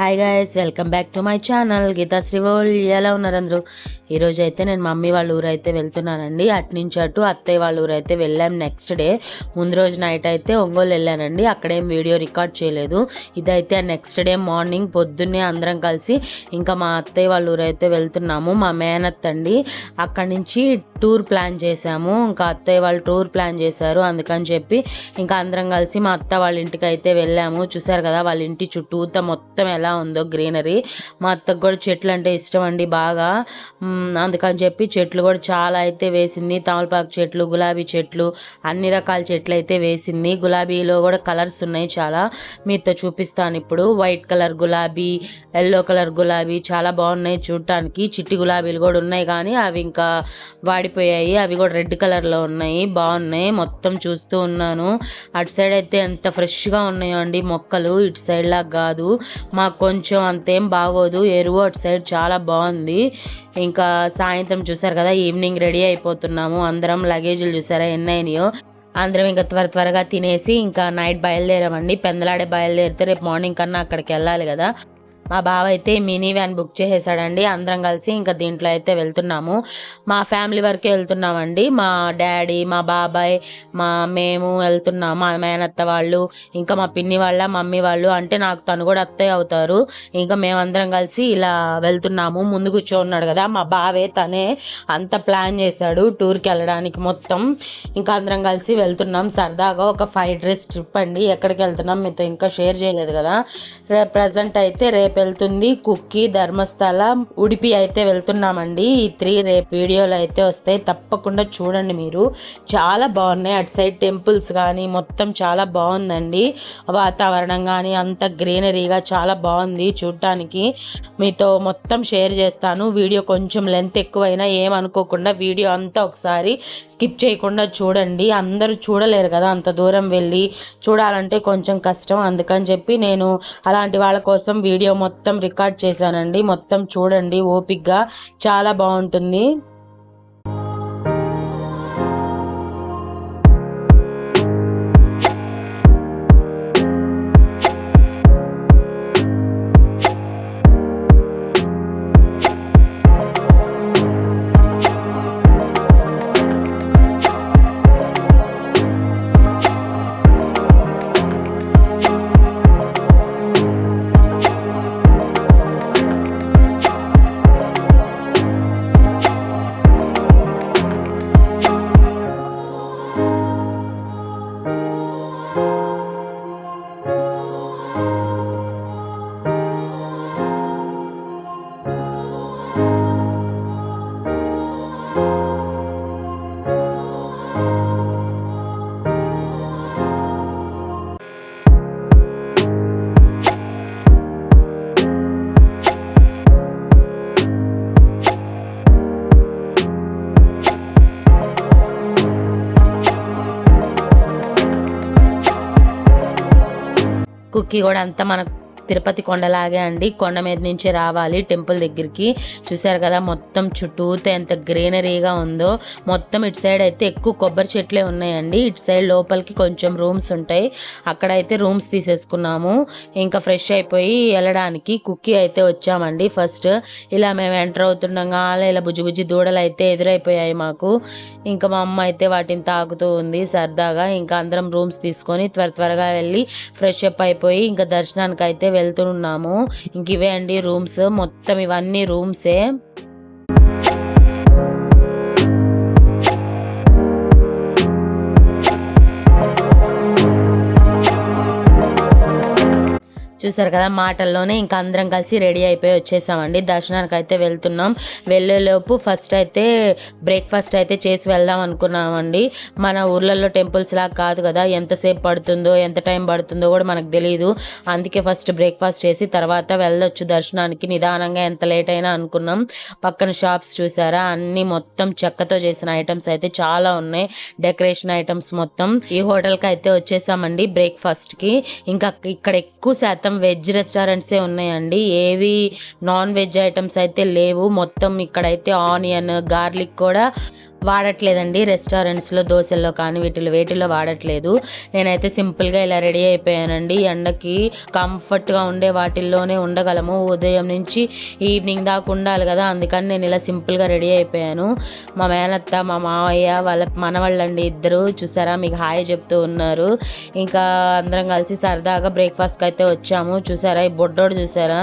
Hi guys, welcome back to my channel Geethasri world. ఎలా ఉన్నారు అందరూ? ఈరోజు అయితే నేను మమ్మీ వాళ్ళ ఊరు అయితే వెళ్తున్నానండి. అట్నుంచి అటు అత్తయ్య వాళ్ళ ఊరు అయితే వెళ్ళాం. నెక్స్ట్ డే ముందు రోజు నైట్ అయితే ఒంగోలు వెళ్ళానండి. అక్కడేం వీడియో రికార్డ్ చేయలేదు. ఇదైతే నెక్స్ట్ డే మార్నింగ్ పొద్దున్నే అందరం కలిసి ఇంకా మా అత్తయ్య వాళ్ళ ఊరు అయితే వెళ్తున్నాము. మా మేనత్ అండి. అక్కడి నుంచి టూర్ ప్లాన్ చేసాము. ఇంకా అత్తయ్య వాళ్ళు టూర్ ప్లాన్ చేశారు. అందుకని చెప్పి ఇంకా అందరం కలిసి మా అత్త వాళ్ళ ఇంటికి అయితే వెళ్ళాము. చూసారు కదా వాళ్ళ ఇంటి చుట్టూత మొత్తం ఎలా ఉందో గ్రీనరీ. మా అత్తకు కూడా చెట్లు అంటే ఇష్టం అండి బాగా. అందుకని చెప్పి చెట్లు కూడా చాలా అయితే వేసింది. తమలపాకు చెట్లు, గులాబీ చెట్లు, అన్ని రకాల చెట్లు అయితే వేసింది. గులాబీలో కూడా కలర్స్ ఉన్నాయి చాలా. మీతో చూపిస్తాను ఇప్పుడు. వైట్ కలర్ గులాబీ, ఎల్లో కలర్ గులాబీ చాలా బాగున్నాయి చూడటానికి. చిట్టి గులాబీలు కూడా ఉన్నాయి కానీ అవి ఇంకా వాడిపోయాయి. అవి కూడా రెడ్ కలర్లో ఉన్నాయి, బాగున్నాయి. మొత్తం చూస్తూ ఉన్నాను. అటు సైడ్ అయితే ఎంత ఫ్రెష్గా ఉన్నాయో అండి మొక్కలు. ఇటు సైడ్ లాగా కాదు, మాకు కొంచెం అంతేం బాగోదు ఎరువు. అటు సైడ్ చాలా బాగుంది. ఇంకా సాయంత్రం చూసారు కదా, ఈవినింగ్ రెడీ అయిపోతున్నాము అందరం. లగేజీలు చూసారా ఎన్నైనాయో. అందరం ఇంకా త్వరగా తినేసి ఇంకా నైట్ బయలుదేరామండి. పెందలాడే బయలుదేరితే రేపు మార్నింగ్ కన్నా అక్కడికి వెళ్ళాలి కదా. మా బావ అయితే మినీ వ్యాన్ బుక్ చేసేసాడండి. అందరం కలిసి ఇంకా దీంట్లో అయితే వెళ్తున్నాము. మా ఫ్యామిలీ వరకే వెళ్తున్నామండి. మా డాడీ, మా బాబాయ్, మేము వెళ్తున్నాము. మా మేనత్త వాళ్ళు, ఇంకా మా పిన్ని వాళ్ళ మమ్మీ వాళ్ళు, అంటే నాకు తను కూడా అత్తయ్య అవుతారు. ఇంకా మేమందరం కలిసి ఇలా వెళ్తున్నాము. ముందు కూర్చోన్నాడు కదా మా బావే, తనే అంత ప్లాన్ చేశాడు టూర్కి వెళ్ళడానికి మొత్తం. ఇంకా అందరం కలిసి వెళ్తున్నాం సరదాగా. ఒక 5 days ట్రిప్ అండి. ఎక్కడికి వెళ్తున్నాం మీతో ఇంకా షేర్ చేయలేదు కదా. ప్రజెంట్ అయితే రేపు వెళ్తుంది కుక్కి, ధర్మస్థల, ఉడిపి అయితే వెళ్తున్నామండి. ఈ 3 రేపు వీడియోలు అయితే వస్తాయి, తప్పకుండా చూడండి మీరు. చాలా బాగున్నాయి అటు సైడ్ టెంపుల్స్ కానీ మొత్తం చాలా బాగుందండి. వాతావరణం కానీ అంత గ్రీనరీగా చాలా బాగుంది చూడటానికి. మీతో మొత్తం షేర్ చేస్తాను. వీడియో కొంచెం లెంత్ ఎక్కువైనా ఏమనుకోకుండా వీడియో అంతా ఒకసారి స్కిప్ చేయకుండా చూడండి. అందరూ చూడలేరు కదా అంత దూరం వెళ్ళి చూడాలంటే కొంచెం కష్టం. అందుకని చెప్పి నేను అలాంటి వాళ్ళ కోసం వీడియో మొత్తం రికార్డ్ చేశానండి. మొత్తం చూడండి ఓపిక్గా, చాలా బాగుంటుంది. కుక్కీ కూడా అంతా మన తిరుపతి కొండలాగే అండి. కొండ మీద నుంచి రావాలి టెంపుల్ దగ్గరికి. చూసారు కదా మొత్తం చుట్టూతో ఎంత గ్రీనరీగా ఉందో. మొత్తం ఇటు సైడ్ అయితే ఎక్కువ కొబ్బరి చెట్లే ఉన్నాయండి. ఇటు సైడ్ లోపలికి కొంచెం రూమ్స్ ఉంటాయి. అక్కడైతే రూమ్స్ తీసేసుకున్నాము. ఇంకా ఫ్రెష్ అయిపోయి వెళ్ళడానికి కుక్కీ అయితే వచ్చామండి. ఫస్ట్ ఇలా మేము ఎంటర్ అవుతుండగా ఇలా బుజ్జి దూడలు అయితే ఎదురైపోయాయి మాకు. ఇంకా మా అమ్మ అయితే వాటిని తాకుతూ ఉంది సరదాగా. ఇంకా అందరం రూమ్స్ తీసుకొని త్వరగా వెళ్ళి ఫ్రెష్ అప్ అయిపోయి ఇంకా దర్శనానికి అయితే వెళ్తున్నాము. ఇంక ఇవే అండి రూమ్స్, మొత్తం ఇవన్నీ రూమ్సే. చూసారు కదా మాటల్లోనే ఇంకా అందరం కలిసి రెడీ అయిపోయి వచ్చేసామండి. దర్శనానికి అయితే వెళ్తున్నాం. వెళ్ళేలోపు ఫస్ట్ అయితే బ్రేక్ఫాస్ట్ అయితే చేసి వెళ్దాం అనుకున్నామండి. మన ఊర్లలో టెంపుల్స్ లాగా కాదు కదా, ఎంతసేపు పడుతుందో ఎంత టైం పడుతుందో కూడా మనకు తెలియదు. అందుకే ఫస్ట్ బ్రేక్ఫాస్ట్ చేసి తర్వాత వెళ్ళొచ్చు దర్శనానికి నిదానంగా, ఎంత లేట్ అయినా అనుకున్నాం. పక్కన షాప్స్ చూసారా, అన్ని మొత్తం చెక్కతో చేసిన ఐటమ్స్ అయితే చాలా ఉన్నాయి, డెకరేషన్ ఐటమ్స్ మొత్తం. ఈ హోటల్కి అయితే వచ్చేసామండి బ్రేక్ఫాస్ట్కి. ఇంకా ఇక్కడ ఎక్కువ శాతం వెజ్ రెస్టారెంట్సే ఉన్నాయండి. ఏవి నాన్ వెజ్ ఐటమ్స్ అయితే లేవు. మొత్తం ఇక్కడైతే ఆనియన్, గార్లిక్ కూడా వాడట్లేదండి. రెస్టారెంట్స్లో దోశల్లో కానీ వేటిలో వాడట్లేదు. నేనైతే సింపుల్గా ఇలా రెడీ అయిపోయానండి. ఎండకి కంఫర్ట్గా ఉండే వాటిల్లోనే ఉండగలము. ఉదయం నుంచి ఈవినింగ్ దాకా ఉండాలి కదా, అందుకని నేను ఇలా సింపుల్గా రెడీ అయిపోయాను. మా మేనత్త మా మావయ్య వాళ్ళ మనవాళ్ళండి ఇద్దరు, చూసారా మీకు హాయ్ చెప్తూ ఉన్నారు. ఇంకా అందరం కలిసి సరదాగా బ్రేక్ఫాస్ట్కి అయితే వచ్చాము. చూసారా ఈ బొడ్డోడు చూసారా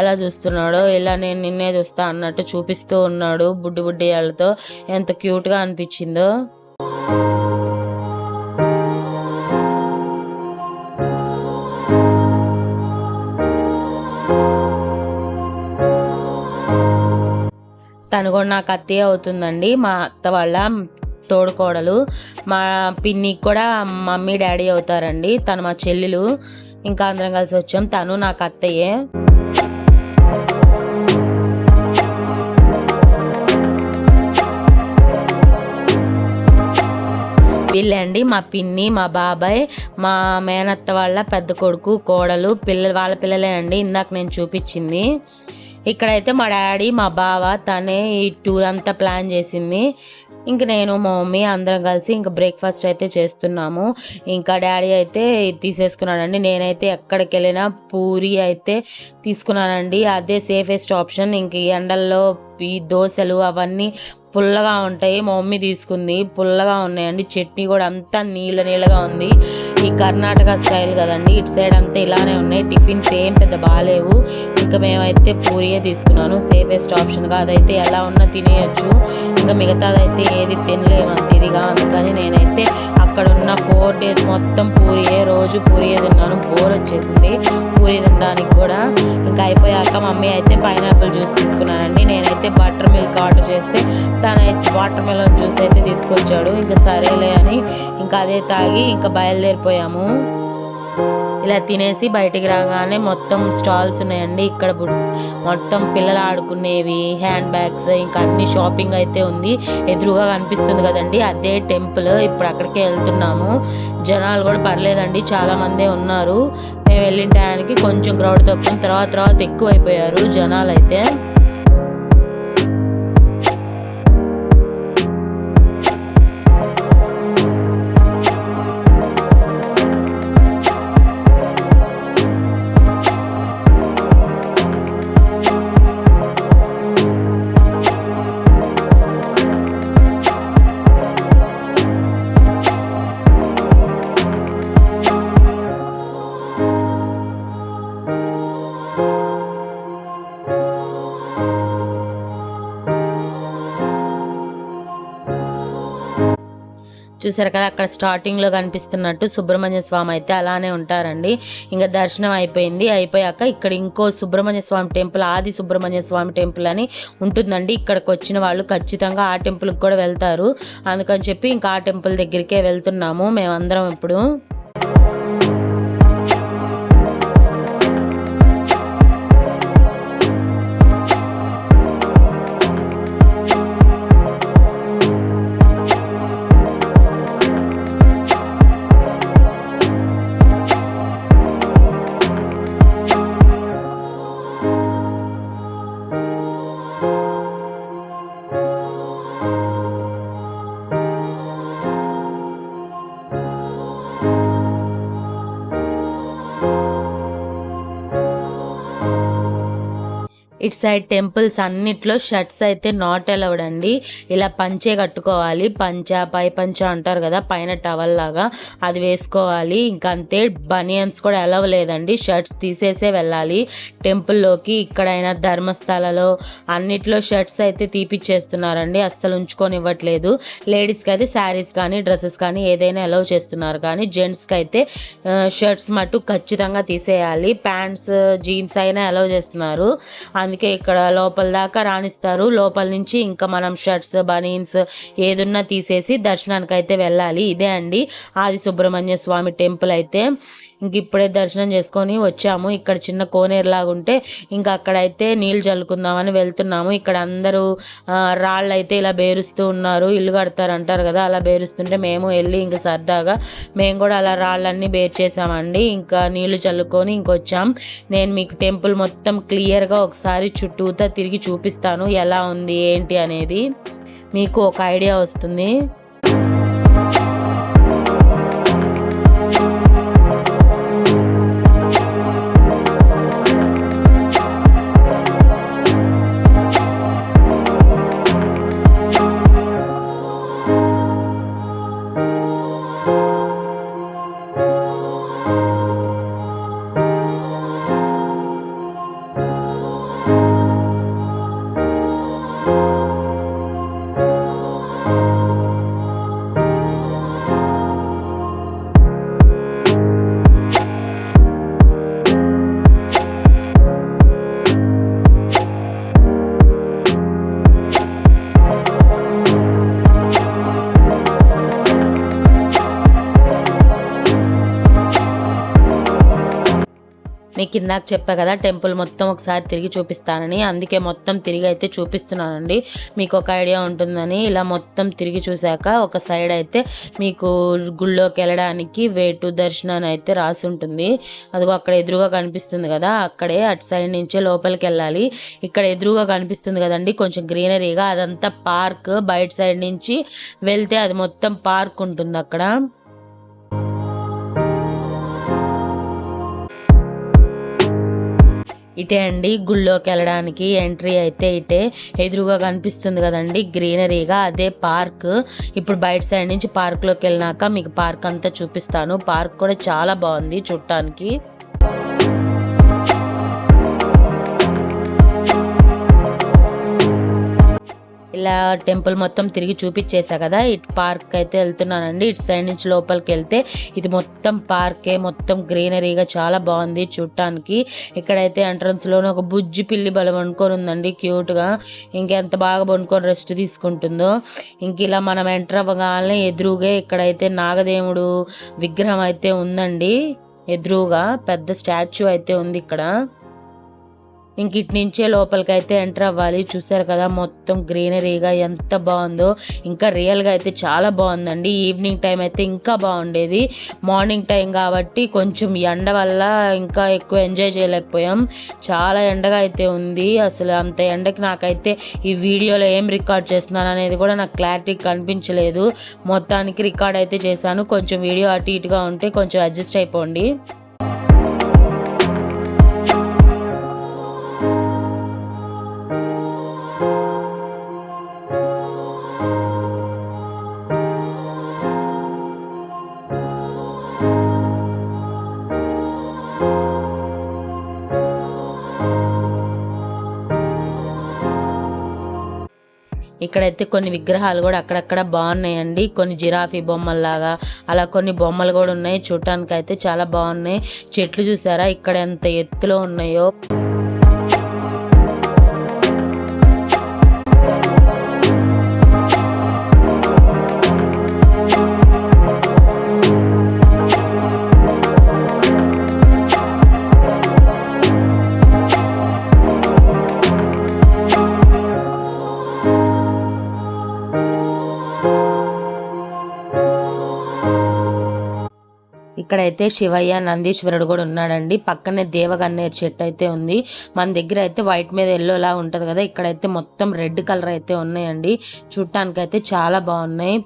ఎలా చూస్తున్నాడో, ఇలా నేను నిన్నే చూస్తా అన్నట్టు చూపిస్తూ ఉన్నాడు బుడ్డి వాళ్ళతో. ఎంత క్యూట్గా అనిపించిందో. తను కూడా నాకు అత్తయ్య అవుతుందండి, మా అత్త వాళ్ళ తోడుకోడలు. మా పిన్నికి కూడా మమ్మీ డాడీ అవుతారండి. తను మా చెల్లెలు. ఇంకా అందరం కలిసి వచ్చాం. తను నాకు అత్తయ్యే. వీళ్ళే అండి మా పిన్ని, మా బాబాయ్, మా మేనత్త వాళ్ళ పెద్ద కొడుకు, కోడలు, వాళ్ళ పిల్లలే అండి ఇందాక నేను చూపించింది. ఇక్కడైతే మా డాడీ మా బావ తనే ఈ టూర్ అంతా ప్లాన్ చేసింది. ఇంక నేను మా మమ్మీ అందరం కలిసి ఇంకా బ్రేక్ఫాస్ట్ అయితే చేస్తున్నాము. ఇంకా డాడీ అయితే తీసేసుకున్నాడండి. నేనైతే ఎక్కడికి వెళ్ళినా పూరి అయితే తీసుకున్నానండి. అదే సేఫెస్ట్ ఆప్షన్. ఇంక ఈ ఎండల్లో ఈ దోశలు అవన్నీ పుల్లగా ఉంటాయి. మా మమ్మీ తీసుకుంది, పుల్లగా ఉన్నాయండి. చట్నీ కూడా అంతా నీళ్ళగా ఉంది. ఈ కర్ణాటక స్టైల్ కదండి, ఇటు సైడ్ అంతా ఇలానే ఉన్నాయి. టిఫిన్స్ ఏం పెద్ద బాగాలేవు. ఇంకా మేమైతే పూరియే తీసుకున్నాను, సేఫెస్ట్ ఆప్షన్గా. అదైతే ఎలా ఉన్నా తినేయచ్చు. ఇంకా మిగతాదైతే ఏది తినలేమంత ఇదిగా. అందుకని నేనైతే అక్కడ ఉన్న 4 days మొత్తం పూరియే, రోజు పూరియే తిన్నాను. బోర్ వచ్చేసింది పూరి తినడానికి కూడా. ఇంకా అయిపోయాక మమ్మీ అయితే పైనాపిల్ జ్యూస్ తీసుకున్నానండి. నేనైతే బటర్ మిల్క్ ఆర్డర్ చేస్తే తనైతే వాటర్ మెలన్ జ్యూస్ అయితే తీసుకొచ్చాడు. ఇంకా సరేలే అని ఇంకా అదే తాగి ఇంకా బయలుదేరిపోయాము. ఇలా తినేసి బయటికి రాగానే మొత్తం స్టాల్స్ ఉన్నాయండి. ఇక్కడ మొత్తం పిల్లలు ఆడుకునేవి, హ్యాండ్ బ్యాగ్స్, ఇంకా అన్ని షాపింగ్ అయితే ఉంది. ఎదురుగా కనిపిస్తుంది కదండి అదే టెంపుల్. ఇప్పుడు అక్కడికే వెళ్తున్నాము. జనాలు కూడా పర్లేదండి, చాలా మందే ఉన్నారు. మేము వెళ్ళిన టయానికి కొంచెం క్రౌడ్ తక్కువ, తర్వాత ఎక్కువైపోయారు జనాలు అయితే. చూసారు కదా అక్కడ స్టార్టింగ్లో కనిపిస్తున్నట్టు సుబ్రహ్మణ్య స్వామి అయితే అలానే ఉంటారండి. ఇంకా దర్శనం అయిపోయాక ఇక్కడ ఇంకో సుబ్రహ్మణ్య స్వామి టెంపుల్, ఆది సుబ్రహ్మణ్య స్వామి టెంపుల్ అని ఉంటుందండి. ఇక్కడికి వచ్చిన వాళ్ళు ఖచ్చితంగా ఆ టెంపుల్కి కూడా వెళ్తారు. అందుకని చెప్పి ఇంకా ఆ టెంపుల్ దగ్గరికే వెళ్తున్నాము మేమందరం ఇప్పుడు. ఇటు సైడ్ టెంపుల్స్ అన్నిట్లో షర్ట్స్ అయితే నాట్ అలౌడ్ అండి. ఇలా పంచే కట్టుకోవాలి. పై పంచ అంటారు కదా, పైన టవల్ లాగా అది వేసుకోవాలి. ఇంకా అంతే. బనియన్స్ కూడా అలౌ లేదండి, షర్ట్స్ తీసేసే వెళ్ళాలి టెంపుల్లోకి. ఇక్కడైనా ధర్మస్థలలో అన్నిట్లో షర్ట్స్ అయితే తీపిచ్చేస్తున్నారండి, అస్సలు ఉంచుకొని ఇవ్వట్లేదు. లేడీస్కి అయితే శారీస్ కానీ డ్రెస్సెస్ కానీ ఏదైనా అలౌ చేస్తున్నారు, కానీ జెంట్స్కి అయితే షర్ట్స్ మటు ఖచ్చితంగా తీసేయాలి. ప్యాంట్స్ జీన్స్ అయినా అలౌ చేస్తున్నారు. అందుకే ఇక్కడ లోపల దాకా రాణిస్తారు. లోపల నుంచి ఇంకా మనం షర్ట్స్ బనీన్స్ ఏదున్నా తీసేసి దర్శనానికి అయితే వెళ్ళాలి. ఇదే అండి ఆది సుబ్రహ్మణ్య స్వామి టెంపుల్ అయితే. ఇంక ఇప్పుడే దర్శనం చేసుకొని వచ్చాము. ఇక్కడ చిన్న కోనేరులాగా ఉంటే ఇంకా అక్కడైతే నీళ్ళు చల్లుకుందామని వెళ్తున్నాము. ఇక్కడ అందరూ రాళ్ళు అయితే ఇలా బేరుస్తూ ఉన్నారు, ఇల్లు కడతారు అంటారు కదా, అలా బేరుస్తుంటే మేము వెళ్ళి ఇంకా సరదాగా మేము కూడా అలా రాళ్ళన్నీ బేర్ చేసామండి. ఇంకా నీళ్లు చల్లుకొని ఇంకొచ్చాం. నేను మీకు టెంపుల్ మొత్తం క్లియర్గా ఒకసారి చుట్టూతా తిరిగి చూపిస్తాను ఎలా ఉంది ఏంటి అనేది. మీకు ఒక ఐడియా వస్తుంది. మీకు ఇందాక చెప్పా కదా టెంపుల్ మొత్తం ఒకసారి తిరిగి చూపిస్తానని, అందుకే మొత్తం తిరిగి అయితే చూపిస్తున్నానండి. మీకు ఒక ఐడియా ఉంటుందని. ఇలా మొత్తం తిరిగి చూశాక ఒక సైడ్ అయితే మీకు గుళ్ళోకి వెళ్ళడానికి వే టు దర్శనాన్ని అయితే రాసి ఉంటుంది. అదిగో అక్కడ ఎదురుగా కనిపిస్తుంది కదా, అక్కడే అటు సైడ్ నుంచే లోపలికి వెళ్ళాలి. ఇక్కడ ఎదురుగా కనిపిస్తుంది కదండి కొంచెం గ్రీనరీగా, అదంతా పార్క్. బయట సైడ్ నుంచి వెళ్తే అది మొత్తం పార్క్ ఉంటుంది అక్కడ. ఇటే అండి గుళ్ళోకి వెళ్ళడానికి ఎంట్రీ అయితే ఇటే. ఎదురుగా కనిపిస్తుంది కదండి గ్రీనరీగా, అదే పార్క్. ఇప్పుడు బయట సైడ్ నుంచి పార్క్లోకి వెళ్ళినాక మీకు పార్క్ అంతా చూపిస్తాను. పార్క్ కూడా చాలా బాగుంది చూడటానికి. ఇలా టెంపుల్ మొత్తం తిరిగి చూపించేసా కదా, ఇటు పార్క్ అయితే వెళ్తున్నానండి. ఇటు సైడ్ నుంచి లోపలికి వెళ్తే ఇది మొత్తం పార్కే, మొత్తం గ్రీనరీగా చాలా బాగుంది చూడటానికి. ఇక్కడైతే ఎంట్రన్స్ లోనే ఒక బుజ్జి పిల్లి బలం వండుకొని ఉందండి క్యూట్గా. ఇంకెంత బాగా వండుకొని రెస్ట్ తీసుకుంటుందో. ఇంక ఇలా మనం ఎంటర్ అవ్వగానే ఎదురుగా ఇక్కడైతే నాగదేవుడు విగ్రహం అయితే ఉందండి. ఎదురుగా పెద్ద స్టాచ్యూ అయితే ఉంది ఇక్కడ. ఇంక ఇటు నుంచే లోపలికి అయితే ఎంటర్ అవ్వాలి. చూసారు కదా మొత్తం గ్రీనరీగా ఎంత బాగుందో. ఇంకా రియల్గా అయితే చాలా బాగుందండి. ఈవినింగ్ టైం అయితే ఇంకా బాగుండేది. మార్నింగ్ టైం కాబట్టి కొంచెం ఎండ వల్ల ఇంకా ఎక్కువ ఎంజాయ్ చేయలేకపోయాం. చాలా ఎండగా అయితే ఉంది. అసలు అంత ఎండకి నాకైతే ఈ వీడియోలో ఏం రికార్డ్ చేస్తున్నాను అనేది కూడా నాకు క్లారిటీ కనిపించలేదు. మొత్తానికి రికార్డ్ అయితే చేశాను. కొంచెం వీడియో అటు ఇటుగా ఉంటే కొంచెం అడ్జస్ట్ అయిపోండి. ఇక్కడైతే కొన్ని విగ్రహాలు కూడా అక్కడక్కడ బాగున్నాయండి. కొన్ని జిరాఫీ బొమ్మల్లాగా అలా కొన్ని బొమ్మలు కూడా ఉన్నాయి. చూడటానికి అయితే చాలా బాగున్నాయి. చెట్లు చూసారా ఇక్కడ ఎంత ఎత్తులో ఉన్నాయో. ఇక్కడైతే శివయ్య నందీశ్వరుడు కూడా ఉన్నాడండి. పక్కనే దేవగన్నేరు చెట్టు అయితే ఉంది. మన దగ్గర అయితే వైట్ మీద ఎల్లోలా ఉంటది కదా, ఇక్కడైతే మొత్తం రెడ్ కలర్ అయితే ఉన్నాయండి. చూడటానికి అయితే చాలా బాగున్నాయి.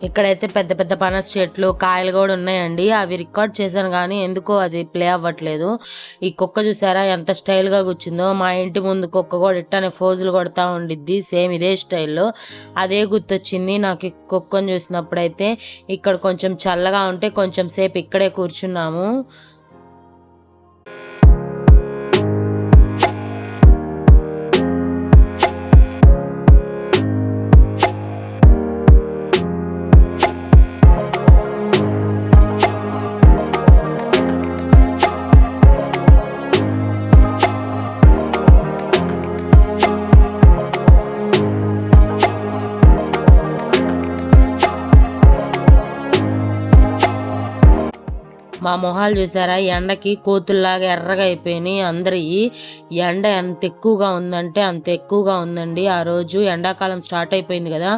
ఇక్కడైతే పెద్ద పెద్ద పనస చెట్లు కాయలు కూడా ఉన్నాయండి. అవి రికార్డ్ చేశాను కానీ ఎందుకో అది ప్లే అవ్వట్లేదు. ఈ కుక్క చూసారా ఎంత స్టైల్గా కూర్చుందో. మా ఇంటి ముందు కుక్క కూడా ఇట్టానే ఫోజులు కొడతా ఉండిద్ది సేమ్ ఇదే స్టైల్లో. అదే గుర్తొచ్చింది నాకు ఈ కుక్కను చూసినప్పుడైతే. ఇక్కడ కొంచెం చల్లగా ఉంటే కొంచెం సేపు ఇక్కడే కూర్చున్నాము. మా మొహాలు చూసారా, ఎండకి కోతుల్లాగా ఎర్రగా అయిపోయినాయి అందరి. ఎండ ఎంత ఎక్కువగా ఉందంటే అంత ఎక్కువగా ఉందండి. ఆ రోజు ఎండాకాలం స్టార్ట్ అయిపోయింది కదా,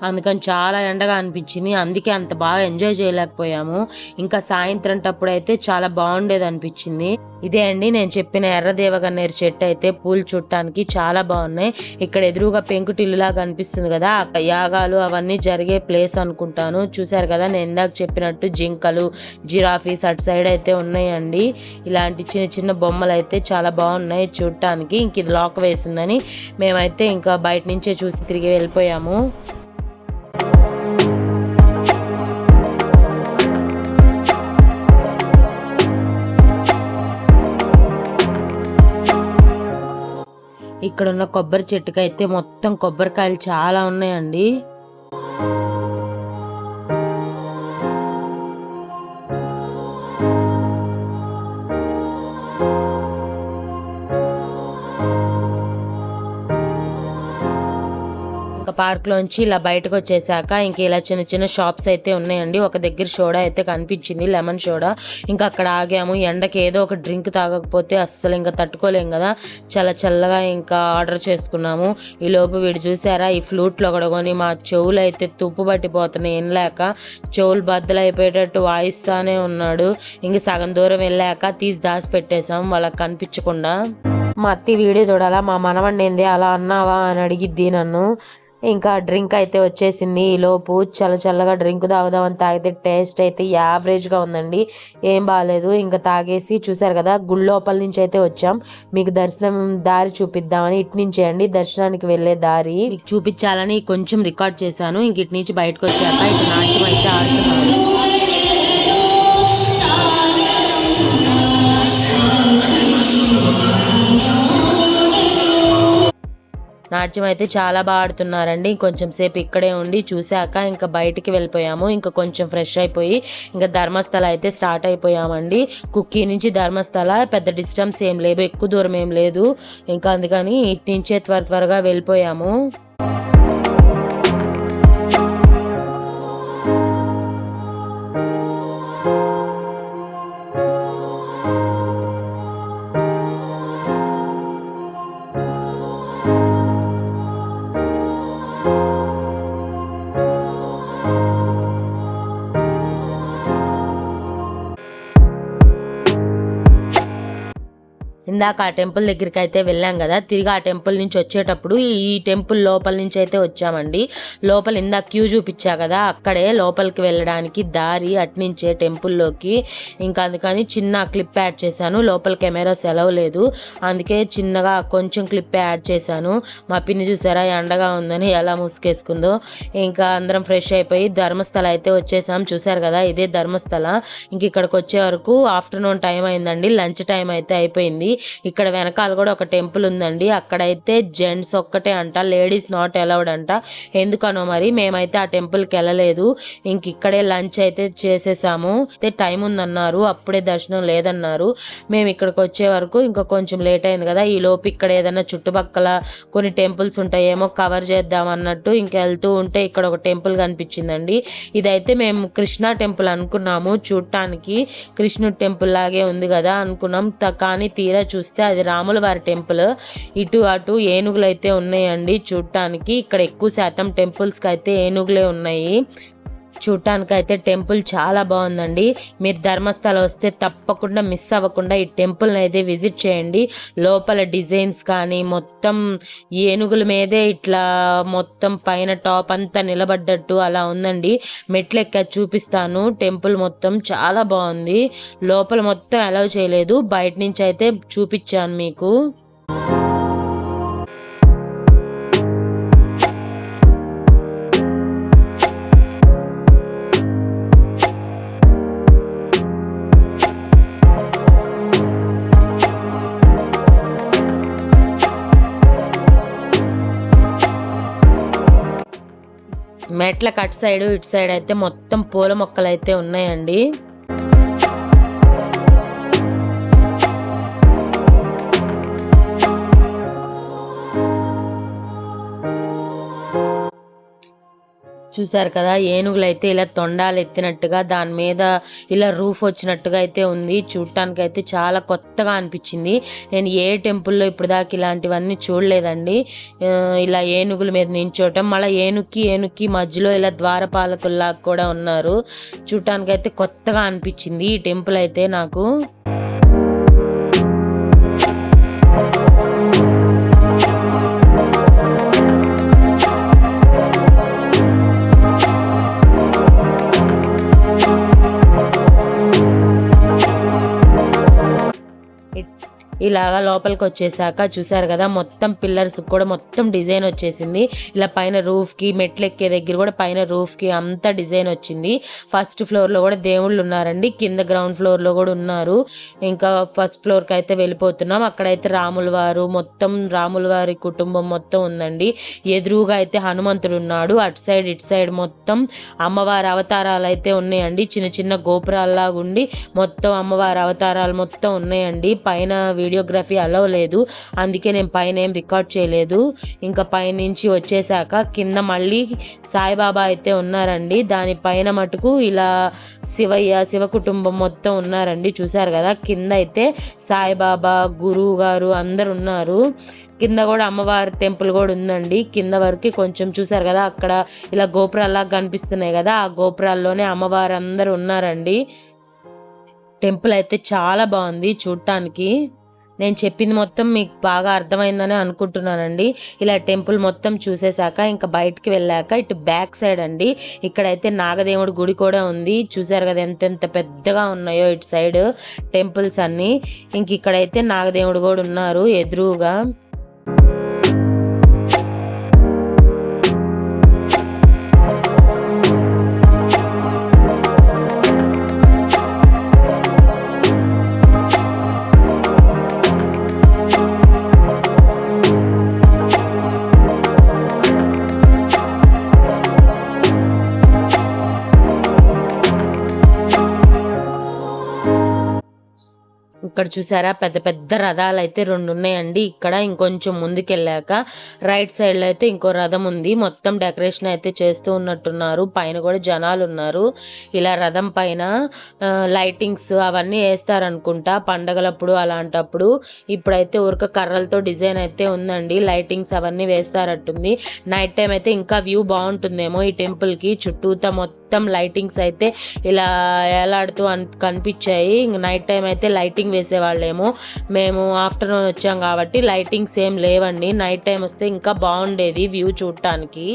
అందుకని చాలా ఎండగా అనిపించింది. అందుకే అంత బాగా ఎంజాయ్ చేయలేకపోయాము. ఇంకా సాయంత్రం టప్పుడైతే చాలా బాగుండేది అనిపించింది. ఇదే అండి నేను చెప్పిన ఎర్ర దేవగన్నేరు చెట్టు అయితే పూలు చూడటానికి చాలా బాగున్నాయి. ఇక్కడ ఎదురుగా పెంకుటిల్లులాగా అనిపిస్తుంది కదా, యాగాలు అవన్నీ జరిగే ప్లేస్ అనుకుంటాను. చూసారు కదా, నేను ఇందాక చెప్పినట్టు జింకలు, జిరాఫీస్ అటు సైడ్ అయితే ఉన్నాయండి. ఇలాంటి చిన్న చిన్న బొమ్మలు అయితే చాలా బాగున్నాయి చూడటానికి. ఇంక ఇది లాక్ వేసిందని మేమైతే ఇంకా బయట నుంచే చూసి తిరిగి వెళ్ళిపోయాము. ఇక్కడున్న కొబ్బరి చెట్టుకైతే మొత్తం కొబ్బరికాయలు చాలా ఉన్నాయండి. పార్క్ లోంచి ఇలా బయటకు వచ్చేసాక ఇంక ఇలా చిన్న చిన్న షాప్స్ అయితే ఉన్నాయండి. ఒక దగ్గర సోడా అయితే కనిపించింది, లెమన్ సోడా. ఇంకా అక్కడ ఆగాము. ఎండకి ఏదో ఒక డ్రింక్ తాగకపోతే అస్సలు ఇంకా తట్టుకోలేం కదా, చాలా చల్లగా ఇంకా ఆర్డర్ చేసుకున్నాము. ఈ లోపు వీడు చూసారా, ఈ ఫ్లూట్లో కూడా కొని మా చెవులు అయితే తుప్పు పట్టిపోతున్నాయి. ఏం లేక చెవులు బద్దలు అయిపోయేటట్టు వాయిస్తానే ఉన్నాడు. ఇంక సగం దూరం వెళ్ళాక తీసి దాచి పెట్టేశాం వాళ్ళకి కనిపించకుండా. మా అత్తి వీడియో చూడాలా, మా మనవడిని ఏంది అలా అన్నావా అని అడిగిద్ది నన్ను. ఇంకా డ్రింక్ అయితే వచ్చేసింది. ఈ లోపు చల్ల చల్లగా డ్రింక్ తాగుదామని తాగితే టేస్ట్ అయితే యావరేజ్గా ఉందండి, ఏం బాగాలేదు. ఇంకా తాగేసి చూసారు కదా, గుడి లోపల నుంచి అయితే వచ్చాం. మీకు దర్శనం దారి చూపిద్దామని ఇటు నుంచే అండి దర్శనానికి వెళ్ళే దారి మీకు చూపించాలని కొంచెం రికార్డ్ చేశాను. ఇంక ఇటు నుంచి బయటకు వచ్చాక ఇటు నాట్యం అయితే ఆడుతున్నారు. నాట్యం అయితే చాలా బాగా ఆడుతున్నారండి. ఇంకొంచెం సేపు ఇక్కడే ఉండి చూశాక ఇంకా బయటికి వెళ్ళిపోయాము. ఇంకా కొంచెం ఫ్రెష్ అయిపోయి ఇంకా ధర్మస్థల అయితే స్టార్ట్ అయిపోయామండి. కుక్కీ నుంచి ధర్మస్థల పెద్ద డిస్టెన్స్ ఏం లేదు, ఎక్కువ దూరం ఏం లేదు. ఇంకా అందుకని ఇటు నుంచే త్వరగా వెళ్ళిపోయాము. ఇందాక ఆ టెంపుల్ దగ్గరికి అయితే వెళ్ళాం కదా, తిరిగి ఆ టెంపుల్ నుంచి వచ్చేటప్పుడు ఈ టెంపుల్ లోపల నుంచి అయితే వచ్చామండి. లోపల ఇందాక క్యూ చూపించా కదా, అక్కడే లోపలికి వెళ్ళడానికి దారి అట్నుంచే టెంపుల్లోకి. ఇంకా అందుకని చిన్న క్లిప్ యాడ్ చేశాను. లోపల కెమెరా సెలవు లేదు, అందుకే చిన్నగా కొంచెం క్లిప్ యాడ్ చేశాను. మా పిన్ని చూసారా ఎండగా ఉందని ఎలా ముసుకేసుకుందో. ఇంకా అందరం ఫ్రెష్ అయిపోయి ధర్మస్థల అయితే వచ్చేసాం. చూసారు కదా, ఇదే ధర్మస్థల. ఇంక ఇక్కడికి వచ్చే వరకు ఆఫ్టర్నూన్ టైం అయిందండి, లంచ్ టైం అయితే అయిపోయింది. ఇక్కడ వెనకాల కూడా ఒక టెంపుల్ ఉందండి, అక్కడైతే జెంట్స్ ఒక్కటే అంట, లేడీస్ నాట్ అలౌడ్ అంట. ఎందుకనో మరి మేమైతే ఆ టెంపుల్కి వెళ్ళలేదు. ఇంక ఇక్కడే లంచ్ అయితే చేసేసాము. అయితే టైం ఉందన్నారు, అప్పుడే దర్శనం లేదన్నారు. మేము ఇక్కడికి వచ్చే వరకు ఇంకా కొంచెం లేట్ అయింది కదా, ఈ లోపు ఇక్కడ ఏదైనా చుట్టుపక్కల కొన్ని టెంపుల్స్ ఉంటాయేమో కవర్ చేద్దాం అన్నట్టు ఇంకా వెళ్తూ ఉంటే ఇక్కడ ఒక టెంపుల్ కనిపించిందండి. ఇదైతే మేము కృష్ణ టెంపుల్ అనుకున్నాము, చూడటానికి కృష్ణుడి టెంపుల్ లాగే ఉంది కదా అనుకున్నాం. కానీ తీరా చూస్తే అది రాముల వారి టెంపుల్. ఇటు అటు ఏనుగులు అయితే ఉన్నాయండి చూడటానికి. ఇక్కడ ఎక్కువ శాతం టెంపుల్స్కి అయితే ఏనుగులే ఉన్నాయి. చూడటానికైతే టెంపుల్ చాలా బాగుందండి. మీరు ధర్మస్థల వస్తే తప్పకుండా మిస్ అవ్వకుండా ఈ టెంపుల్ని అయితే విజిట్ చేయండి. లోపల డిజైన్స్ కానీ మొత్తం ఏనుగుల మీదే ఇట్లా మొత్తం పైన టాప్ అంతా నిలబడ్డట్టు అలా ఉందండి. మెట్లు ఎక్క చూపిస్తాను. టెంపుల్ మొత్తం చాలా బాగుంది. లోపల మొత్తం అలౌ చేయలేదు, బయట నుంచి అయితే చూపించాను మీకు. మెట్ల కట్ సైడ్ ఇటు సైడ్ అయితే మొత్తం పూల మొక్కలు అయితే ఉన్నాయండి. చూసారు కదా, ఏనుగులు అయితే ఇలా తొండాలు ఎత్తినట్టుగా దాని మీద ఇలా రూఫ్ వచ్చినట్టుగా అయితే ఉంది. చూడటానికి అయితే చాలా కొత్తగా అనిపించింది. నేను ఏ టెంపుల్లో ఇప్పుడు దాకా ఇలాంటివన్నీ చూడలేదండి. ఇలా ఏనుగుల మీద నించోటం, మళ్ళీ ఏనుక్కి మధ్యలో ఇలా ద్వారపాలకుల్లాగా కూడా ఉన్నారు. చూడటానికి అయితే కొత్తగా అనిపించింది ఈ టెంపుల్ అయితే నాకు. ఇలాగా లోపలికి వచ్చేసాక చూసారు కదా, మొత్తం పిల్లర్స్ కూడా మొత్తం డిజైన్ వచ్చేసింది. ఇలా పైన రూఫ్కి మెట్లు ఎక్కే దగ్గర కూడా పైన రూఫ్కి అంతా డిజైన్ వచ్చింది. ఫస్ట్ ఫ్లోర్లో కూడా దేవుళ్ళు ఉన్నారండి, కింద గ్రౌండ్ ఫ్లోర్లో కూడా ఉన్నారు. ఇంకా ఫస్ట్ ఫ్లోర్కి అయితే వెళ్ళిపోతున్నాం. అక్కడైతే రాముల వారు, మొత్తం రాముల వారి కుటుంబం మొత్తం ఉందండి. ఎదురుగా అయితే హనుమంతుడు ఉన్నాడు. అటు సైడ్ ఇటు సైడ్ మొత్తం అమ్మవారి అవతారాలు అయితే ఉన్నాయండి. చిన్న చిన్న గోపురాల్లాగా ఉండి మొత్తం అమ్మవారి అవతారాలు మొత్తం ఉన్నాయండి. పైన వీడియోగ్రఫీ అలౌ లేదు, అందుకే నేను పైన ఏం రికార్డ్ చేయలేదు. ఇంకా పైనుంచి వచ్చేసాక కింద మళ్ళీ సాయిబాబా అయితే ఉన్నారండి. దానిపైన మటుకు ఇలా శివ కుటుంబం మొత్తం ఉన్నారండి. చూసారు కదా, కింద అయితే సాయిబాబా, గురువు గారు అందరు ఉన్నారు. కింద కూడా అమ్మవారి టెంపుల్ కూడా ఉందండి. కింద వరకు కొంచెం చూసారు కదా, అక్కడ ఇలా గోపురాల్లాగా కనిపిస్తున్నాయి కదా, ఆ గోపురాల్లోనే అమ్మవారు అందరు ఉన్నారండి. టెంపుల్ అయితే చాలా బాగుంది చూడటానికి. నేను చెప్పింది మొత్తం మీకు బాగా అర్థమైందని అనుకుంటున్నానండి. ఇలా టెంపుల్ మొత్తం చూసేశాక ఇంకా బయటికి వెళ్ళాక ఇటు బ్యాక్ సైడ్ అండి, ఇక్కడైతే నాగదేవుడి గుడి కూడా ఉంది. చూసారు కదా ఎంతెంత పెద్దగా ఉన్నాయో ఇటు సైడ్ టెంపుల్స్ అన్నీ. ఇంక ఇక్కడైతే నాగదేవుడు కూడా ఉన్నారు ఎదురుగా. ఇక్కడ చూసారా, పెద్ద పెద్ద రథాలు అయితే 2 ఉన్నాయండి. ఇక్కడ ఇంకొంచెం ముందుకెళ్ళాక రైట్ సైడ్ లో అయితే ఇంకో రథం ఉంది. మొత్తం డెకరేషన్ అయితే చేస్తూ ఉన్నట్టున్నారు. పైన కూడా జనాలు ఉన్నారు. ఇలా రథం పైన లైటింగ్స్ అవన్నీ వేస్తారనుకుంటా పండగలప్పుడు అలాంటప్పుడు. ఇప్పుడైతే ఉరక కర్రలతో డిజైన్ అయితే ఉందండి. లైటింగ్స్ అవన్నీ వేస్తారట్టుంది. నైట్ టైం అయితే ఇంకా వ్యూ బాగుంటుందేమో ఈ టెంపుల్ కి. చుట్టూతా మొత్తం లైటింగ్స్ అయితే ఇలా ఏలాడుతూ కనిపించాయి. నైట్ టైం అయితే లైటింగ్ వేసేవాళ్ళేమో. మేము ఆఫ్టర్నూన్ వచ్చాం కాబట్టి లైటింగ్స్ ఏం లేవండి. నైట్ టైం వస్తే ఇంకా బాగుండేది వ్యూ చూడటానికి.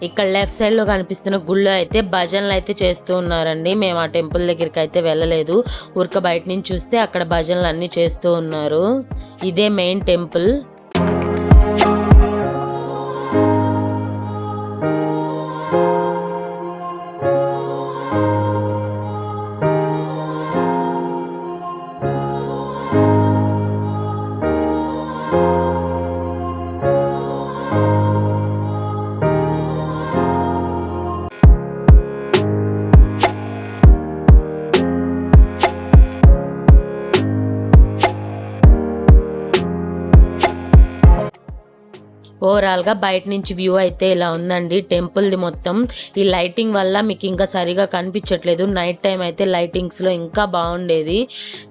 ఇక్కడ లెఫ్ట్ సైడ్ లో కనిపిస్తున్న గుళ్ళో అయితే భజనలు అయితే చేస్తూ ఉన్నారండి. మేము ఆ టెంపుల్ దగ్గరికి అయితే వెళ్ళలేదు. ఊరిక బయట నుంచి చూస్తే అక్కడ భజనలు అన్ని చేస్తూ ఉన్నారు. ఇదే మెయిన్ టెంపుల్. ఓవరాల్గా బయట నుంచి వ్యూ అయితే ఇలా ఉందండి టెంపుల్ది మొత్తం. ఈ లైటింగ్ వల్ల మీకు ఇంకా సరిగా కనిపించట్లేదు. నైట్ టైం అయితే లైటింగ్స్లో ఇంకా బాగుండేది.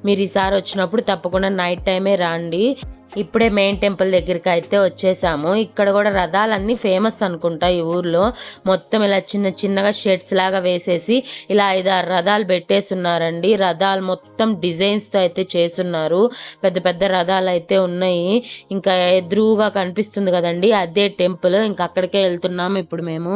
మీరు ఈసారి వచ్చినప్పుడు తప్పకుండా నైట్ టైమే రండి. ఇప్పుడే మెయిన్ టెంపుల్ దగ్గరికి అయితే వచ్చేసాము. ఇక్కడ కూడా రథాలన్నీ ఫేమస్ అనుకుంటా ఈ ఊర్లో. మొత్తం ఇలా చిన్న చిన్నగా షెడ్స్ లాగా వేసేసి ఇలా 5-6 రథాలు పెట్టేస్తున్నారండి. రథాలు మొత్తం డిజైన్స్తో అయితే చేస్తున్నారు. పెద్ద పెద్ద రథాలు అయితే ఉన్నాయి. ఇంకా ఎదురుగా కనిపిస్తుంది కదండి, అదే టెంపుల్. ఇంకా అక్కడికే వెళ్తున్నాము ఇప్పుడు మేము.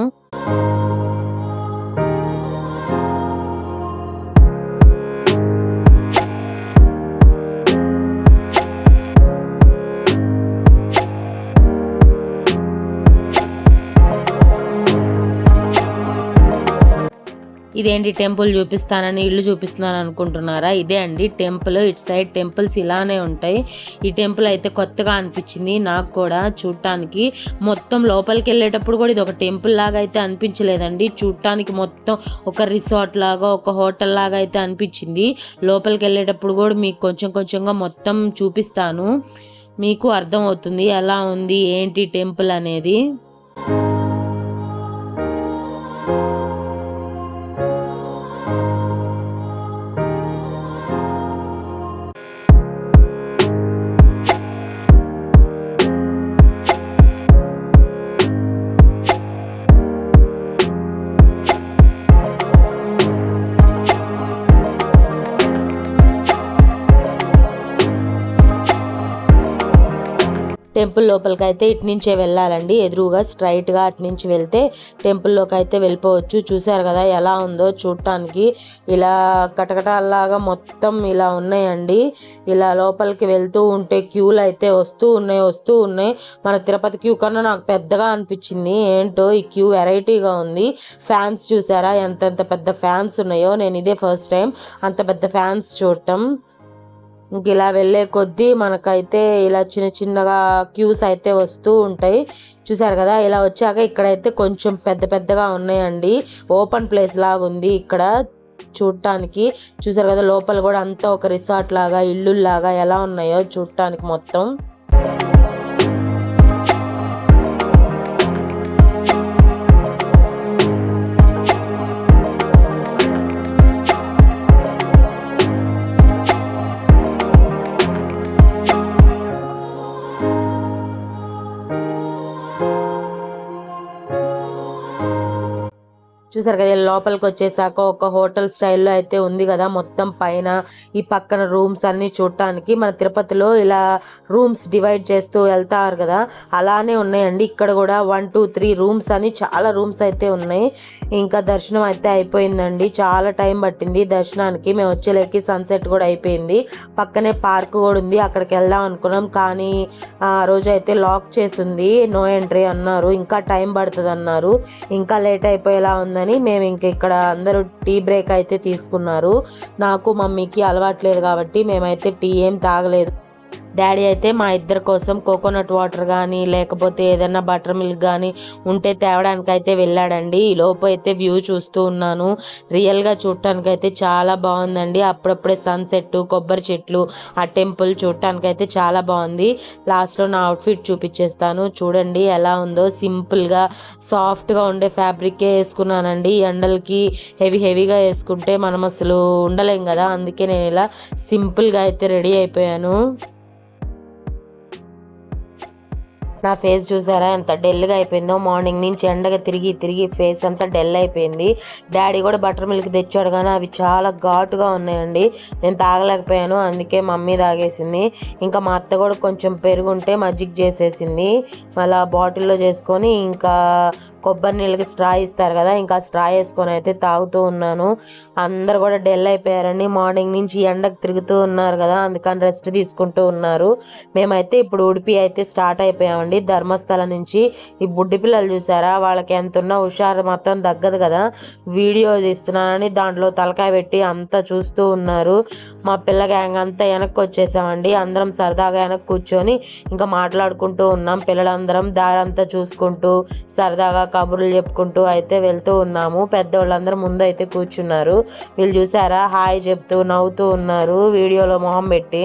ఇదేంటి టెంపుల్ చూపిస్తానని ఇల్లు చూపిస్తున్నాను అనుకుంటున్నారా? ఇదే అండి టెంపుల్. ఇటు సైడ్ టెంపుల్స్ ఇలానే ఉంటాయి. ఈ టెంపుల్ అయితే కొత్తగా అనిపించింది నాకు కూడా చూడటానికి. మొత్తం లోపలికి వెళ్ళేటప్పుడు కూడా ఇది ఒక టెంపుల్ లాగా అయితే అనిపించలేదండి. చూడటానికి మొత్తం ఒక రిసార్ట్ లాగా, ఒక హోటల్ లాగా అయితే అనిపించింది. లోపలికి వెళ్ళేటప్పుడు కూడా మీకు కొంచెం కొంచెంగా మొత్తం చూపిస్తాను, మీకు అర్థం అవుతుంది ఎలా ఉంది ఏంటి టెంపుల్ అనేది. టెంపుల్ లోపలికి అయితే ఇటు నుంచే వెళ్ళాలండి. ఎదురుగా స్ట్రైట్గా అటు నుంచి వెళ్తే టెంపుల్లోకి అయితే వెళ్ళిపోవచ్చు. చూసారు కదా ఎలా ఉందో చూడటానికి. ఇలా కటకటాల్లాగా మొత్తం ఇలా ఉన్నాయండి. ఇలా లోపలికి వెళ్తూ ఉంటే క్యూలు అయితే వస్తూ ఉన్నాయి. మన తిరుపతి క్యూ కన్నా నాకు పెద్దగా అనిపించింది. ఏంటో ఈ క్యూ వెరైటీగా ఉంది. ఫ్యాన్స్ చూసారా ఎంతెంత పెద్ద ఫ్యాన్స్ ఉన్నాయో. నేను ఇదే ఫస్ట్ టైం అంత పెద్ద ఫ్యాన్స్ చూడటం. ఇంక ఇలా వెళ్ళే కొద్దీ మనకైతే ఇలా చిన్న చిన్నగా క్యూస్ అయితే వస్తూ ఉంటాయి. చూసారు కదా ఇలా వచ్చాక ఇక్కడైతే కొంచెం పెద్దగా ఉన్నాయండి. ఓపెన్ ప్లేస్ లాగా ఉంది ఇక్కడ చూడటానికి. చూసారు కదా లోపల కూడా అంతా ఒక రిసార్ట్ లాగా, ఇల్లు లాగా ఎలా ఉన్నాయో చూడటానికి మొత్తం. చూసారు కదా లోపలికి వచ్చేసాక ఒక హోటల్ స్టైల్లో అయితే ఉంది కదా మొత్తం పైన. ఈ పక్కన రూమ్స్ అన్ని చూడటానికి మన తిరుపతిలో ఇలా రూమ్స్ డివైడ్ చేస్తూ వెళ్తారు కదా అలానే ఉన్నాయండి. ఇక్కడ కూడా 1, 2, 3 రూమ్స్ అని చాలా రూమ్స్ అయితే ఉన్నాయి. ఇంకా దర్శనం అయితే అయిపోయిందండి. చాలా టైం పట్టింది దర్శనానికి. మేము వచ్చేలేకి సన్సెట్ కూడా అయిపోయింది. పక్కనే పార్క్ కూడా ఉంది, అక్కడికి వెళ్దాం అనుకున్నాం. కానీ ఆ రోజు అయితే లాక్ చేసింది, నో ఎంట్రీ అన్నారు. ఇంకా టైం పడుతుంది అన్నారు. ఇంకా లేట్ అయిపోయేలా ఉందని మేము ఇంక ఇక్కడ అందరూ టీ బ్రేక్ అయితే తీసుకున్నారు. నాకు మమ్మీకి అలవాట్లేదు కాబట్టి మేమైతే టీ ఏం తాగలేదు. డాడీ అయితే మా ఇద్దరి కోసం కోకోనట్ వాటర్ కానీ లేకపోతే ఏదైనా బటర్ మిల్క్ కానీ ఉంటే తేవడానికి అయితే వెళ్ళాడండి. ఈ లోపు అయితే వ్యూ చూస్తూ ఉన్నాను. రియల్గా చూడటానికి అయితే చాలా బాగుందండి. అప్పుడప్పుడే సన్సెట్, కొబ్బరి చెట్లు, ఆ టెంపుల్ చూడటానికి అయితే చాలా బాగుంది. లాస్ట్లో నా అవుట్ఫిట్ చూపించేస్తాను చూడండి ఎలా ఉందో. సింపుల్గా సాఫ్ట్గా ఉండే ఫ్యాబ్రికే వేసుకున్నానండి. ఎండలకి హెవీగా వేసుకుంటే మనం అసలు ఉండలేం కదా, అందుకే నేను ఇలా సింపుల్గా అయితే రెడీ అయిపోయాను. నా ఫేస్ చూసారా ఎంత డెల్గా అయిపోయిందో. మార్నింగ్ నుంచి ఎండగా తిరిగి ఫేస్ అంతా డల్ అయిపోయింది. డాడీ కూడా బటర్ మిల్క్ తెచ్చాడు కానీ అవి చాలా ఘాటుగా ఉన్నాయండి. నేను తాగలేకపోయాను, అందుకే మమ్మీ తాగేసింది. ఇంకా మా అత్త కూడా కొంచెం పెరుగుంటే మజ్జిగ చేసేసింది. మళ్ళీ బాటిల్లో చేసుకొని ఇంకా కొబ్బరి నీళ్ళకి స్ట్రా ఇస్తారు కదా, ఇంకా స్ట్రా వేసుకొని అయితే తాగుతూ ఉన్నాను. అందరు కూడా డల్ అయిపోయారండి. మార్నింగ్ నుంచి ఎండకు తిరుగుతూ ఉన్నారు కదా, అందుకని రెస్ట్ తీసుకుంటూ ఉన్నారు. మేమైతే ఇప్పుడు ఉడిపి అయితే స్టార్ట్ అయిపోయామండి. ధర్మస్థలం నుంచి. ఈ బుడ్డి పిల్లలు చూసారా, వాళ్ళకి ఎంత ఉన్న హుషారు మొత్తం తగ్గదు కదా. వీడియో తీస్తున్నానని దాంట్లో తలకాయ పెట్టి అంతా చూస్తూ ఉన్నారు. మా పిల్ల గ్యాంగ్ అంతా వెనక్కి వచ్చేసామండి. అందరం సరదాగా వెనక్కి కూర్చొని ఇంకా మాట్లాడుకుంటూ ఉన్నాం. పిల్లలందరం దారంతా చూసుకుంటూ సరదాగా కబుర్లు చెప్పుకుంటూ అయితే వెళ్తూ ఉన్నాము. పెద్దవాళ్ళందరూ ముందు అయితే కూర్చున్నారు. వీళ్ళు చూసారా హాయ్ చెప్తూ నవ్వుతూ ఉన్నారు వీడియోలో మొహం పెట్టి.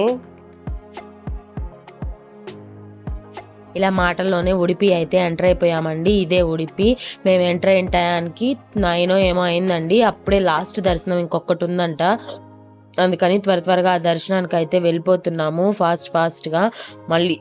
ఇలా మాటల్లోనే ఉడిపి అయితే ఎంటర్ అయిపోయామండి. ఇదే ఉడిపి. మేము ఎంటర్ అయిన టయానికి 9 ఏమో అయిందండి. అప్పుడే లాస్ట్ దర్శనం ఇంకొకటి ఉందంట, అందుకని త్వరగా ఆ దర్శనానికి అయితే వెళ్ళిపోతున్నాము ఫాస్ట్గా. మళ్ళీ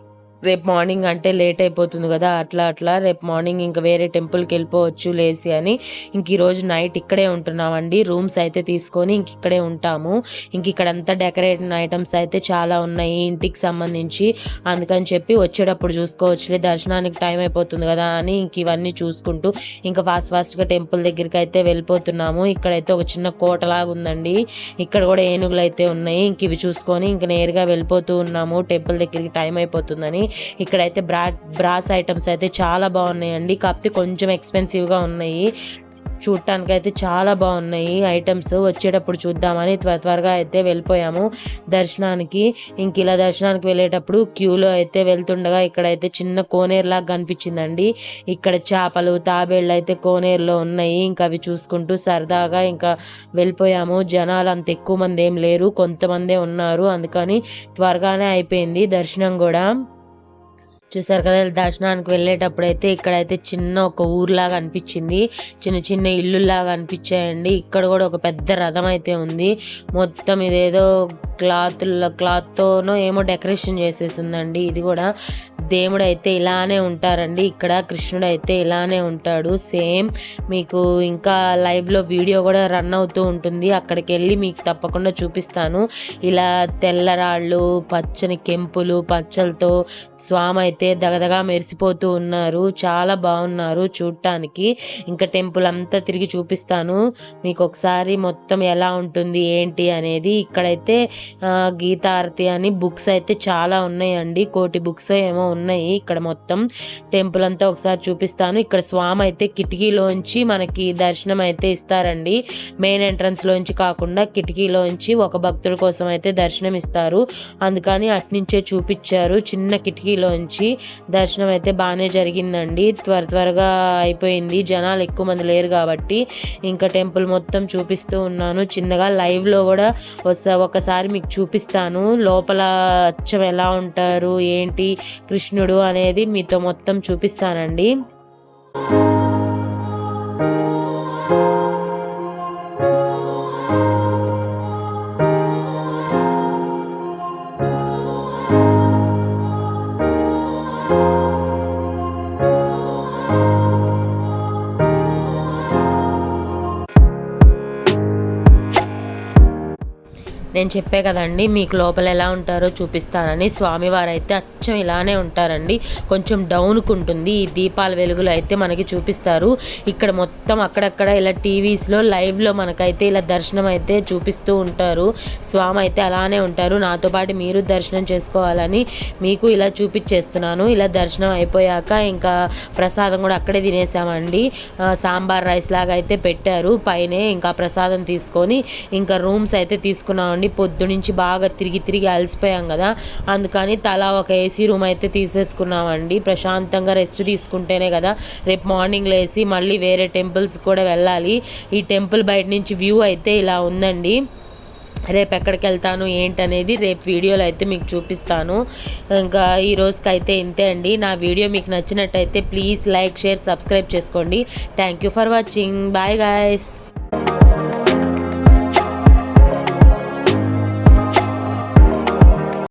రేపు మార్నింగ్ అంటే లేట్ అయిపోతుంది కదా, అట్లా రేపు మార్నింగ్ ఇంకా వేరే టెంపుల్కి వెళ్ళిపోవచ్చు లేసి అని ఇంక ఈరోజు నైట్ ఇక్కడే ఉంటున్నామండి. రూమ్స్ అయితే తీసుకొని ఇంక ఇక్కడే ఉంటాము. ఇంక ఇక్కడంతా డెకరేటివ్ ఐటమ్స్ అయితే చాలా ఉన్నాయి ఇంటికి సంబంధించి. అందుకని చెప్పి వచ్చేటప్పుడు చూసుకోవచ్చులే, దర్శనానికి టైం అయిపోతుంది కదా అని ఇంక ఇవన్నీ చూసుకుంటూ ఇంకా ఫాస్ట్గా టెంపుల్ దగ్గరికి అయితే వెళ్ళిపోతున్నాము. ఇక్కడైతే ఒక చిన్న కోటలాగా ఉందండి, ఇక్కడ కూడా ఏనుగులు అయితే ఉన్నాయి. ఇంక ఇవి చూసుకొని ఇంక నేరుగా వెళ్ళిపోతూ ఉన్నాము టెంపుల్ దగ్గరికి, టైం అయిపోతుందని. ఇక్కడైతే బ్రాస్ ఐటమ్స్ అయితే చాలా బాగున్నాయండి, కాకపోతే కొంచెం ఎక్స్పెన్సివ్గా ఉన్నాయి. చూడటానికి అయితే చాలా బాగున్నాయి ఐటమ్స్. వచ్చేటప్పుడు చూద్దామని త్వరగా అయితే వెళ్ళిపోయాము దర్శనానికి. ఇంక ఇలా దర్శనానికి వెళ్ళేటప్పుడు క్యూలో అయితే వెళ్తుండగా ఇక్కడైతే చిన్న కోనేరులాగా కనిపించిందండి. ఇక్కడ చేపలు తాబేళ్ళు అయితే కోనేరులో ఉన్నాయి. ఇంకా అవి చూసుకుంటూ సరదాగా ఇంకా వెళ్ళిపోయాము. జనాలు అంత ఎక్కువ మంది ఏం లేరు, కొంతమందే ఉన్నారు. అందుకని త్వరగానే అయిపోయింది దర్శనం కూడా. చూసారు కదా, దర్శనానికి వెళ్ళేటప్పుడు అయితే ఇక్కడైతే చిన్న ఒక ఊర్లాగా అనిపించింది. చిన్న చిన్న ఇల్లులాగా అనిపించాయండి. ఇక్కడ కూడా ఒక పెద్ద రథం అయితే ఉంది. మొత్తం ఇదేదో క్లాత్తోనో ఏమో డెకరేషన్ చేసేసిందండి. ఇది కూడా దేవుడు అయితే ఇలానే ఉంటారండి. ఇక్కడ కృష్ణుడు అయితే ఇలానే ఉంటాడు సేమ్. మీకు ఇంకా లైవ్లో వీడియో కూడా రన్ అవుతూ ఉంటుంది, అక్కడికి వెళ్ళి మీకు తప్పకుండా చూపిస్తాను. ఇలా తెల్లరాళ్ళు, పచ్చని కెంపులు, పచ్చలతో స్వామి అయితే దగదగా మెరిసిపోతూ ఉన్నారు. చాలా బాగున్నారు చూడటానికి. ఇంకా టెంపుల్ అంతా తిరిగి చూపిస్తాను మీకు ఒకసారి మొత్తం ఎలా ఉంటుంది ఏంటి అనేది. ఇక్కడైతే గీతారతి అని బుక్స్ అయితే చాలా ఉన్నాయండి. 1,000 బుక్స్ ఏమో ఉన్నాయి ఇక్కడ మొత్తం. టెంపుల్ అంతా ఒకసారి చూపిస్తాను. ఇక్కడ స్వామి అయితే కిటికీలోంచి మనకి దర్శనం అయితే ఇస్తారండి. మెయిన్ ఎంట్రన్స్ లోంచి కాకుండా కిటికీలోంచి ఒక భక్తుడి కోసం అయితే దర్శనం ఇస్తారు. అందుకని అట్నుంచే చూపించారు. చిన్న కిటికీలోంచి దర్శనం అయితే బాగానే జరిగిందండి. త్వరగా అయిపోయింది, జనాలు ఎక్కువ మంది లేరు కాబట్టి. ఇంకా టెంపుల్ మొత్తం చూపిస్తూ ఉన్నాను చిన్నగా. లైవ్లో కూడా ఒకసారి మీకు చూపిస్తాను లోపల అచ్చం ఎలా ఉంటారు ఏంటి కృష్ణుడు అనేది మీతో మొత్తం చూపిస్తానండి. నేను చెప్పే కదండి మీకు లోపల ఎలా ఉంటారో చూపిస్తానని. స్వామివారు అయితే అచ్చం ఇలానే ఉంటారండి. కొంచెం డౌన్కు ఉంటుంది. ఈ దీపాల వెలుగులు అయితే మనకి చూపిస్తారు. ఇక్కడ మొత్తం అక్కడక్కడ ఇలా టీవీస్లో లైవ్లో మనకైతే ఇలా దర్శనం అయితే చూపిస్తూ ఉంటారు. స్వామి అయితే అలానే ఉంటారు. నాతో పాటు మీరు దర్శనం చేసుకోవాలని మీకు ఇలా చూపించేస్తున్నాను. ఇలా దర్శనం అయిపోయాక ఇంకా ప్రసాదం కూడా అక్కడే తినేసామండి. సాంబార్ రైస్ లాగా అయితే పెట్టారు పైనే. ఇంకా ప్రసాదం తీసుకొని ఇంకా రూమ్స్ అయితే తీసుకున్నామండి. పొద్దునుంచి బాగా తిరిగి అలసిపోయాం కదా, అందుకని తలా ఒక ఏసీ రూమ్ అయితే తీసేసుకున్నామండి. ప్రశాంతంగా రెస్ట్ తీసుకుంటేనే కదా రేపు మార్నింగ్ లేసి మళ్ళీ వేరే టెంపుల్స్ కూడా వెళ్ళాలి. ఈ టెంపుల్ బయట నుంచి వ్యూ అయితే ఇలా ఉందండి. రేపు ఎక్కడికి వెళ్తాను ఏంటనేది రేపు వీడియోలో అయితే మీకు చూపిస్తాను. ఇంకా ఈ రోజుకి అయితే ఇంతే అండి. నా వీడియో మీకు నచ్చినట్టయితే ప్లీజ్ లైక్, షేర్, సబ్స్క్రైబ్ చేసుకోండి. Thank you for watching. Bye guys.